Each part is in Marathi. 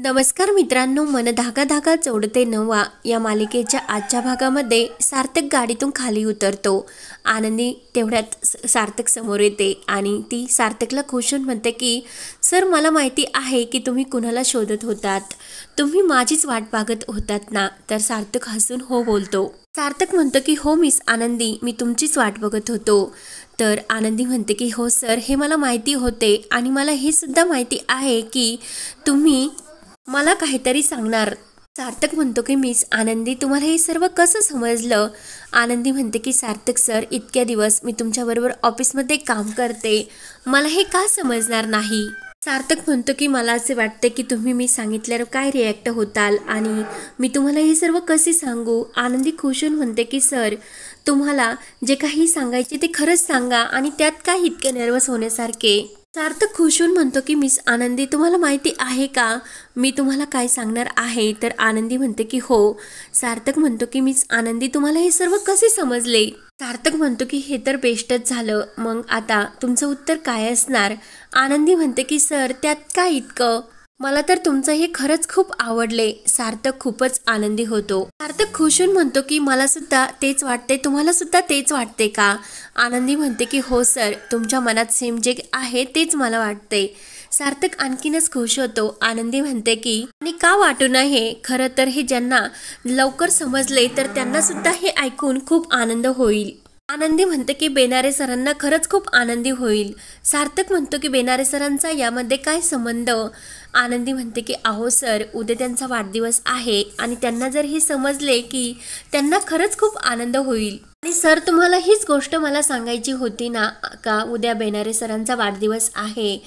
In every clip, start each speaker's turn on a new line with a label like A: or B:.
A: नमस्कार मित्रांनो, मन धागा धागा जोडते नवा या मालिकेच्या आजच्या भागामध्ये सार्थक गाडीतून खाली उतरतो। आनंदी तेवढ्यात सार्थक समोर येते आणि ती सार्थकला खुशून म्हणते की सर, मला माहिती आहे की तुम्ही कुणाला शोधत होतात, तुम्ही माझीच वाट बघत होतात ना। तर सार्थक हसून हो बोलतो। सार्थक म्हणतो की हो मिस आनंदी, मी तुमचीच वाट बघत होतो। तर आनंदी म्हणते की हो सर, हे मला माहिती होते आणि मला हे सुद्धा माहिती आहे की तुम्ही मला काहीतरी सांगणार। सार्थक म्हणतो की मिस आनंदी, तुम्हाला हे सर्व कसं समजलं? आनंदी म्हणते की सार्थक सर, इतक्या दिवस मी तुमच्याबरोबर ऑफिसमध्ये काम करते, मला हे का समजणार नाही? सार्थक म्हणतो की मला असे वाटते की तुम्ही मी सांगितल्यावर काय रिॲक्ट होताल आणि मी तुम्हाला हे सर्व कसे सांगू। आनंदी खुशून म्हणते की सर, तुम्हाला जे काही सांगायचे ते खरंच सांगा आणि त्यात काय इतके नर्वस होण्यासारखे। सार्थक खुशून म्हणतो की मिस आनंदी, तुम्हाला माहिती आहे का मी तुम्हाला काय सांगणार आहे? तर आनंदी म्हणते की हो। सार्थक म्हणतो की मिस आनंदी, तुम्हाला हे सर्व कसे समजले? सार्थक म्हणतो की हे तर बेस्टच झालं, मग आता तुमचं उत्तर काय असणार? आनंदी म्हणते की सर, त्यात काय इतकं, मला तर तुमचं हे खरंच खूप आवडले। सार्थक खूपच आनंदी होतो। सार्थक खुशून म्हणतो की मला सुद्धा तेच वाटते, तुम्हाला सुद्धा तेच वाटते का? आनंदी म्हणते की हो सर, तुमच्या मनात सेम जे आहे तेच मला वाटते। सार्थक आणखीनच खुश होतो। आनंदी म्हणते की आणि का वाटू नये, खरं तर हे ज्यांना लवकर समजले तर त्यांना सुद्धा हे ऐकून खूप आनंद होईल। आनंदी म्हणते की बेनारे सरांना खरंच खूप आनंदी होईल। सार्थक म्हणतो की बेनारे सरांचा यामध्ये काय संबंध? आनंदी म्हणते की अहो सर, उद्या त्यांचा वाढदिवस आहे आणि त्यांना जर हे समजले की त्यांना खरंच खूप आनंद होईल। आणि सर, तुम्हाला हीच गोष्ट मला सांगायची होती ना का उद्या बेनारे सरांचा वाढदिवस आहे?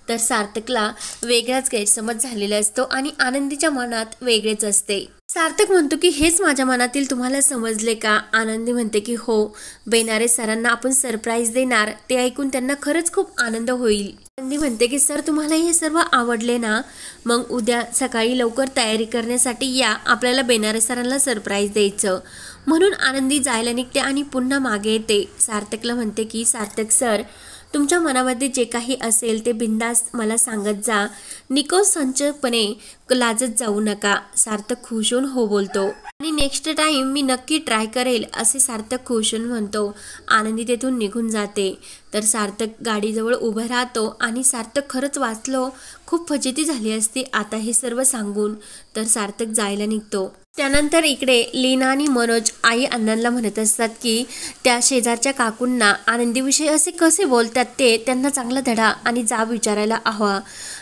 A: तर सार्थकला वेगळाच गैरसमज झालेला असतो आणि आनंदीच्या मनात वेगळेच असते। सार्थक म्हणतो की हेच माझ्या मनातील तुम्हाला समजले का? आनंदी म्हणते की हो, बेनारे सरांना आपण सरप्राईज देणार, ते ऐकून त्यांना खरंच खूप आनंद होईल। आनंदी म्हणते की सर, तुम्हाला हे सर्व आवडले ना, मग उद्या सकाळी लवकर तयारी करण्यासाठी या, आपल्याला बेनारे सरांना सरप्राईज द्यायचं। म्हणून आनंदी जायला निघते आणि पुन्हा मागे येते। सार्थकला म्हणते की सार्थक सर, तुमच्या मनामध्ये जे काही असेल ते बिंदास मला सांगत जा, निकोसंचपणे लाजत जाऊ नका। सार्थक खुश होऊन हो बोलतो आणि नेक्स्ट टाइम मी नक्की ट्राय करेल, असे सार्थक खुश होऊन म्हणतो। आनंदी तेथून निघून जाते। तर सार्थक गाडीजवळ उभं राहतो आणि सार्थक खरंच वाचलो, खूप फजिती झाली असती आता हे सर्व सांगून। तर सार्थक जायला निघतो। त्यानंतर इकडे लीना आणि मनोज आई अण्णांना म्हणत असतात की त्या शेजारच्या काकूंना आनंदीविषयी असे कसे बोलतात, ते त्यांना चांगला धडा आणि जाब विचारायला हवा।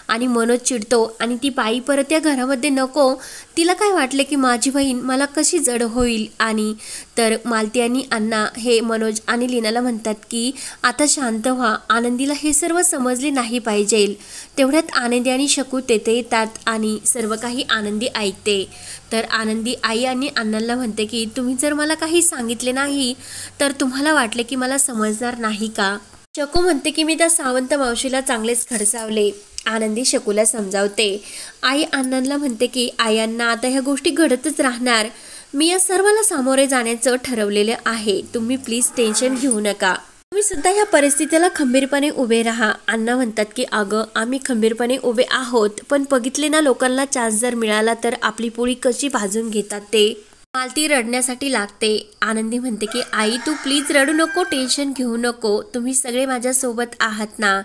A: आणि मनोज चिडतो आणि ती बाई परत या घरामध्ये नको, तिला काय वाटले की माझी बहीण मला कशी जड होईल। आणि तर मालती आणि अण्णा हे मनोज आणि लीनाला म्हणतात की आता शांत व्हा, आनंदीला हे सर्व समजले नाही पाहिजे। तेवढ्यात आनंदी आणि शकू तेथे येतात आणि सर्व काही आनंदी ऐकते। तर आनंदी आई आणि अण्णांना म्हणते की तुम्ही जर मला काही सांगितले नाही तर तुम्हाला वाटले की मला समजणार नाही का? शकू म्हणते की मी त्या सावंत मावशीला चांगलेच खडसावले। आनंदी शकूला समजावते। आई अण्णांना म्हणते की आई अण्णा, आता ह्या गोष्टी घडतच राहणार, मी या सर्वाला सामोरे जाण्याचं ठरवलेलं आहे, तुम्ही प्लीज टेन्शन घेऊ नका, तुम्ही सुद्धा या परिस्थितीला खंबीरपणे उभे राहा। अण्णा म्हणतात की अगं, आम्ही खंबीरपणे उभे आहोत, पण बघितले ना लोकांना चान्स जर मिळाला तर आपली पोळी कशी भाजून घेतात ते। मालती रडण्यासाठी लागते। आनंदी म्हणते की आई, तू प्लीज रडू नको, टेन्शन घेऊ नको, तुम्ही सगळे माझ्यासोबत आहात ना।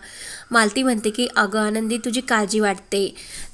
A: मालती म्हणते की अगं आनंदी, तुझी काळजी वाटते।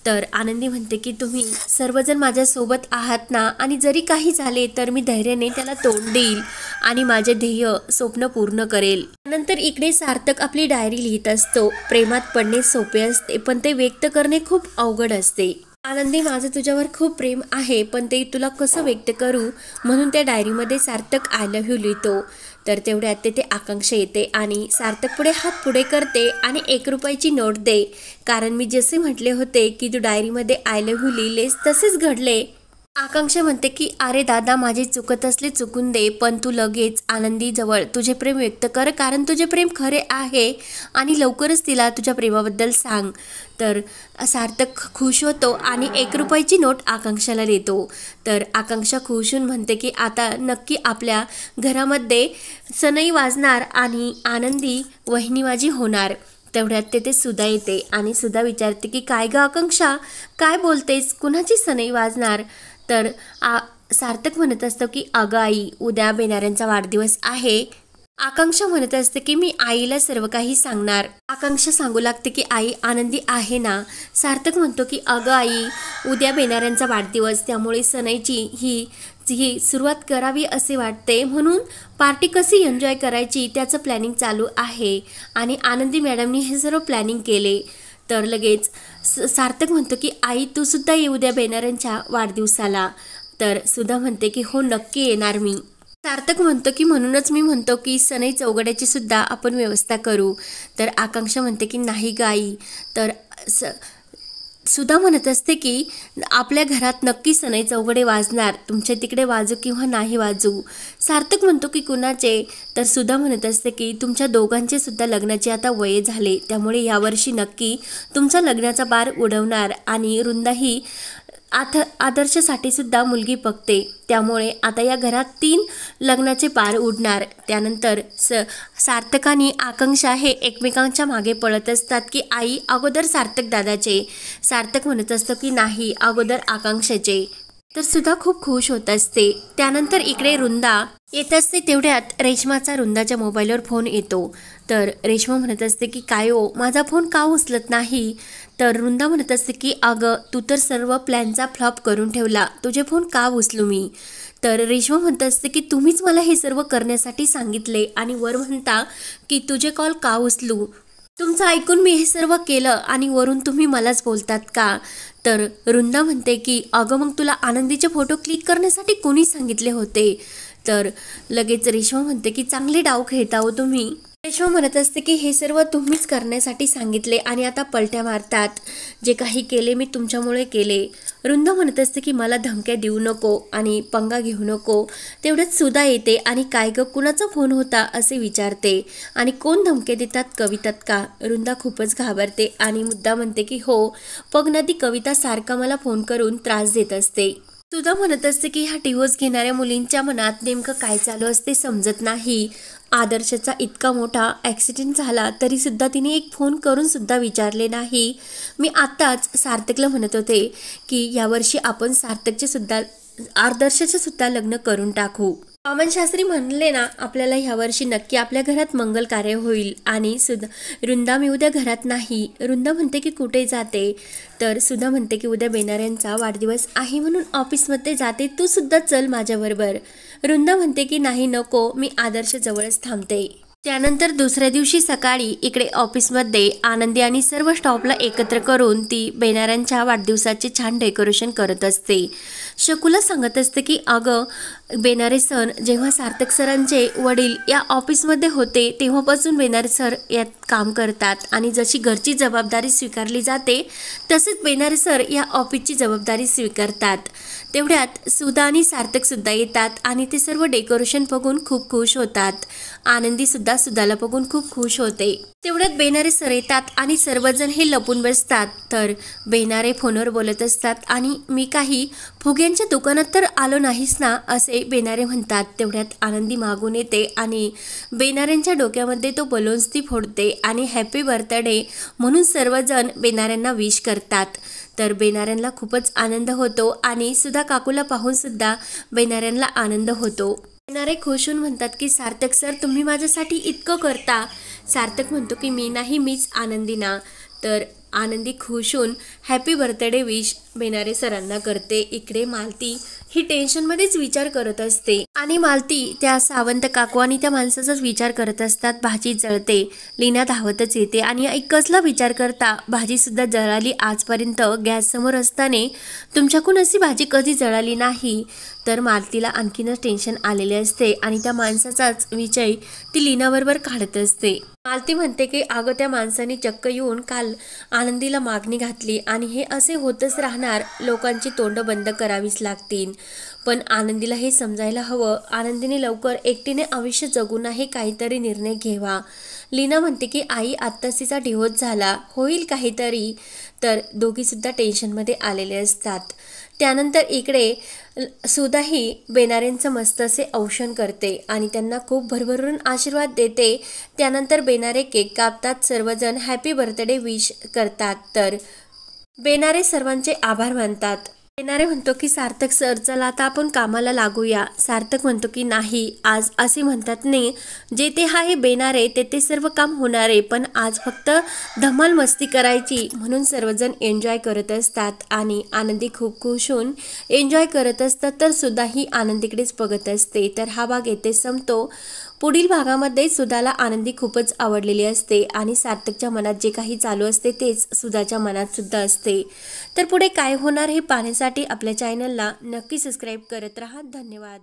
A: तर आनंदी म्हणते की तुम्ही सर्वजण माझ्यासोबत आहात ना, आणि जरी काही झाले तर मी धैर्याने त्याला तोंड देईल आणि माझे ध्येय स्वप्न पूर्ण करेल। नंतर इकडे सार्थक आपली डायरी लिहित असतो। प्रेमात पडणे सोपे असते, पण ते व्यक्त करणे खूप अवघड असते। आनंदी, माझं तुझ्यावर खूप प्रेम आहे, पण ते तुला कसं व्यक्त करू, म्हणून त्या डायरीमध्ये सार्थक आय लव्ह यू लिहितो। तर तेवढ्यात तेथे आकांक्षा येते आणि सार्थक पुढे हात पुढे करते आणि 1 रुपयाची नोट दे, कारण मी जसे म्हटले होते की तू डायरीमध्ये आय लव्ह यू लिहिलेस तसेच घडले। आकांक्षा म्हणते की अरे दादा, माझे चुकत असले चुकून दे, पण तू लगेच आनंदी जवळ तुझे प्रेम व्यक्त कर, कारण तुझे प्रेम खरे आहे आणि लवकरच तिला तुझ्या प्रेमाबद्दल सांग। तर सार्थक खुश होतो आणि 1 रुपयाची नोट आकांक्षाला देतो। तर आकांक्षा खुश होऊन म्हणते की आता नक्की आपल्या घरामध्ये सनई वाजणार आणि आनंदी वहिनी माझी होणार। तेवढ्यात तेथे सुधा येते आणि सुधा विचारते की काय ग आकांक्षा, काय बोलतेस, कुणाची सनई वाजणार? तर सार्थक म्हणत असतो की अगं आई, उद्या बेनाऱ्यांचा वाढदिवस आहे. आकांक्षा म्हणत असते की मी आईला सर्व काही सांगणार. आकांक्षा सांगू लागते की आई आनंदी आहे ना? सार्थक म्हणतो की अगं आई, उद्या बेनाऱ्यांचा वाढदिवस, त्यामुळे सनईची ही सुरुवात करावी असे वाटते, म्हणून पार्टी कशी एन्जॉय करायची त्याचं प्लॅनिंग चालू आहे आणि आनंदी मॅडमनी हे सर्व प्लॅनिंग केले. तर लगेच सार्थक म्हणतो की आई तू सुद्धा ये उद्या बेनाऱ्यांच्या वाढदिवसाला. तर सुधा म्हणते की हो नक्की येणार मी. सार्थक म्हणतो की म्हणूनच मी म्हणतो की सनई चौघड्याची सुद्धा आपण व्यवस्था करू. तर आकांक्षा म्हणते की नाही गाई. तर सुधा म्हणत असते की आपल्या घरात नक्की सनई चौघडे वाजणार, तुमच्या तिकडे वाजू किंवा नाही वाजू. सार्थक म्हणतो की कुणाचे? तर सुधा म्हणत असते की तुमच्या दोघांचे सुद्धा लग्नाचे आता वय झाले, त्यामुळे यावर्षी नक्की तुमचा लग्नाचा बार उडवणार आणि रुंदाही आदर्शसाठी सुद्धा मुलगी बघते, त्यामुळे आता या घरात 3 लग्नाचे पार उडणार. त्यानंतर सार्थक आणि आकांक्षा हे एकमेकांच्या मागे पळत असतात की आई अगोदर सार्थक दादाचे. सार्थक म्हणत असतो की नाही, अगोदर आकांक्षाचे. तर सुद्धा खूप खुश होत असते. त्यानंतर इकडे रुंदा येत असते. तेवढ्यात रेश्माचा रुंदाच्या मोबाईलवर फोन येतो. तर रेश्मा म्हणत असते की काय हो, माझा फोन का उचलत नाही? तर रुंदा म्हणत असते की अगं तू तर सर्व प्लॅनचा फ्लॉप करून ठेवला, तुझे फोन का उचलू मी? तर रेश्मा म्हणत असते की तुम्हीच मला हे सर्व करण्यासाठी सांगितले आणि वर म्हणता की तुझे कॉल का उचलू? तुमचं ऐकून मी हे सर्व केलं आणि वरून तुम्ही मलाच बोलतात का? तर रुंदा म्हणते की अगं मग तुला आनंदीचे फोटो क्लिक करण्यासाठी कोणी सांगितले होते? तर लगेच रेश्मा म्हणते की चांगले डाव खेळता हो तुम्ही. रेश्मा म्हणत असते की हे सर्व तुम्हीच करण्यासाठी सांगितले आणि आता पलट्या मारतात. जे काही केले मी तुमच्यामुळे केले. रुंदा म्हणत असते की मला धमक्या देऊ नको आणि पंगा घेऊ नको. तेवढ्याच सुधा येते आणि काय ग कुणाचा फोन होता असे विचारते आणि कोण धमके देतात, कवितात का? रुंदा खूपच घाबरते आणि मुद्दा म्हणते की हो, पगनदी कविता सारखा मला फोन करून त्रास देत असते. सुधा म्हणत असते की ह्या डिवोर्स घेणाऱ्या मुलींच्या मनात नेमकं काय चालू असते समजत नाही. आदर्शचा इतका मोठा ॲक्सिडेंट झाला तरी सुद्धा तिने एक फोन करून सुद्धा विचारले नाही. मी आत्ताच सार्थकला म्हणत होते की यावर्षी आपण सार्थकचे सुद्धा आदर्शचे सुद्धा लग्न करून टाकू. वामनशास्त्री म्हणले ना आपल्याला ह्यावर्षी नक्की आपल्या घरात मंगल कार्य होईल. आणि रुंदा मी उद्या घरात नाही. रुंदा म्हणते की कुठे जाते? तर सुधा म्हणते की उद्या बेनाऱ्यांचा वाढदिवस आहे म्हणून ऑफिसमध्ये जाते, तू सुद्धा चल माझ्याबरोबर. रुंदा म्हणते की नाही नको, मी आदर्श जवळच थांबते. त्यानंतर दुसऱ्या दिवशी सकाळी इकडे ऑफिसमध्ये आनंदी आणि सर्व स्टाफला एकत्र करून ती बेनाऱ्यांच्या वाढदिवसाचे छान डेकोरेशन करत असते. शकुला सांगत असते की अगं बेनारे सर जेव्हा सार्थक सरांचे वडील या ऑफिसमध्ये होते तेव्हापासून बेनारे सर यात काम करतात आणि जशी घरची जबाबदारी स्वीकारली जाते तसेच बेनारे सर या ऑफिसची जबाबदारी स्वीकारतात. तेवढ्यात सुधा आणि सार्थक सुद्धा येतात आणि ते सर्व डेकोरेशन बघून खूप खुश होतात. आनंदी सुद्धा सुधाला बघून खूप खुश होते. तेवढ्यात बेनारे सर येतात आणि सर्वजण हे लपून बसतात. तर बेनारे फोनवर बोलत असतात आणि मी काही फुग्यांच्या दुकानात तर आलो नाहीस ना असे बेनारे म्हणतात. तेवढ्यात आनंदी मागून येते आणि बेनाऱ्यांच्या डोक्यामध्ये तो बलून्स ती फोडते आणि हॅपी बर्थडे म्हणून सर्वजण बेनाऱ्यांना विश करतात. तर बेनाऱ्यांना खूपच आनंद होतो आणि सुधा काकूला पाहून सुद्धा बेनाऱ्यांना आनंद होतो. बेनारे खुश होऊन म्हणतात की सार्थक सर तुम्ही माझ्यासाठी इतकं करता. सार्थक म्हणतो की मी नाही, मीच आनंदी ना. तर आनंदी खुश होऊन हॅपी बर्थडे विश बेनारे सरांना करते. इकडे मालती ही टेन्शनमध्येच विचार करत असते आणि मालती त्या सावंत काकू आणि त्या माणसाचाच विचार करत असतात. भाजी जळते. लीना धावतच येते आणि कसला विचार करता, भाजी सुद्धा जळाली. आजपर्यंत गॅस समोर असताना तुमच्याकडून अशी भाजी कधी जळाली नाही. तर मालतीला आणखीनच टेन्शन आलेले असते आणि त्या माणसाचाच विषय ती लीनाबरोबर काढत असते. मालती म्हणते की अगं त्या माणसाने चक्क येऊन काल आनंदीला मागणी घातली आणि हे असे होतच राहणार, लोकांची तोंड बंद करावीच लागतील. पण आनंदीला हे समजायला हवं, आनंदीने लवकर एकटीने आयुष्य जगू नये, काहीतरी निर्णय घ्यावा. लीना म्हणते की आई आत्ताच तिचा डिव्होर्स झाला, होईल काहीतरी. तर दोघीसुद्धा टेन्शनमध्ये आलेले असतात। त्यानंतर इकडे सुधाही बेनारेंचं मस्त असे औक्षण करते आणि त्यांना खूप भरभरून आशीर्वाद देते। त्यानंतर बेनारे केक कापतात, सर्वजण हॅपी बर्थडे विश करतात। तर बेनारे सर्वांचे आभार मानतात। बेनारे म्हणतो की सार्थक सर चला आता आपण कामाला लागूया। सार्थक म्हणतो की नाही, आज असे म्हणतात नाही, जे ते आहे बेनारे ते सर्व काम होणार आहे, पण आज फक्त धमाल मस्ती करायची, म्हणून सर्वजण एन्जॉय करत असतात आणि आनंदी खूप खुश होऊन एन्जॉय करत असतात। तर सुद्धा ही आनंदीकडेच बघत असते। तर हा भाग येथे संपतो। पुढील भागामध्ये सुधाला आनंदी खूपच आवडलेली असते आणि सार्थकच्या मनात जे काही चालू असते तेच सुधाच्या मनात सुद्धा असते। तर पुढे काय होणार हे पाहण्यासाठी आपल्या चॅनलला नक्की सबस्क्राईब करत राहा। धन्यवाद।